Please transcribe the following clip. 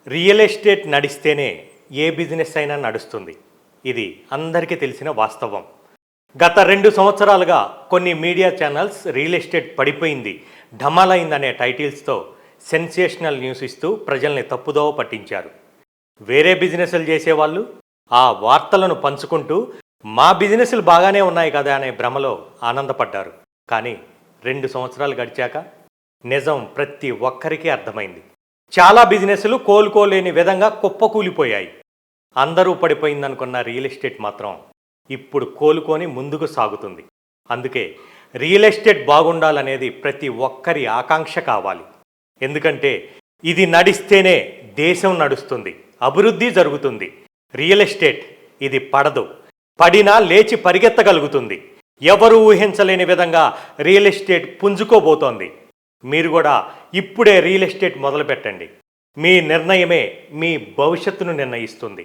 Real estate నడిస్తేనే ఏ business అయినా నడుస్తుంది. ఇది అందరికీ తెలిసిన వాస్తవం. గత 2 సంవత్సరాలుగా కొన్ని మీడియా ఛానల్స్ రియల్ ఎస్టేట్ పడిపోయింది, ఢమాలైందనే టైటిల్స్తో సెన్సేషనల్ న్యూస్ ఇస్తూ ప్రజల్ని తప్పుదోవ పట్టించారు. వేరే బిజినెస్లు చేసేవాళ్ళు ఆ వార్తలను పంచుకుంటూ మా బిజినెస్లు బాగానే ఉన్నాయి కదా అనే భ్రమలో ఆనందపడ్డారు. కానీ 2 సంవత్సరాలు గడిచాక నిజం ప్రతి ఒక్కరికి అర్థమైంది. చాలా బిజినెస్లు కోలుకోలేని విధంగా కుప్పకూలిపోయాయి. అందరూ పడిపోయిందనుకున్న రియల్ ఎస్టేట్ మాత్రం ఇప్పుడు కోలుకొని ముందుకు సాగుతుంది. అందుకే రియల్ ఎస్టేట్ బాగుండాలనేది ప్రతి ఒక్కరి ఆకాంక్ష కావాలి. ఎందుకంటే ఇది నడిస్తేనే దేశం నడుస్తుంది, అభివృద్ధి జరుగుతుంది. రియల్ ఎస్టేట్ ఇది పడదు, పడినా లేచి పరిగెత్తగలుగుతుంది. ఎవరు ఊహించలేని విధంగా రియల్ ఎస్టేట్ పుంజుకోబోతోంది. మీరు కూడా ఇప్పుడే రియల్ ఎస్టేట్ మొదలు పెట్టండి. మీ నిర్ణయమే మీ భవిష్యత్తును నిర్ణయిస్తుంది.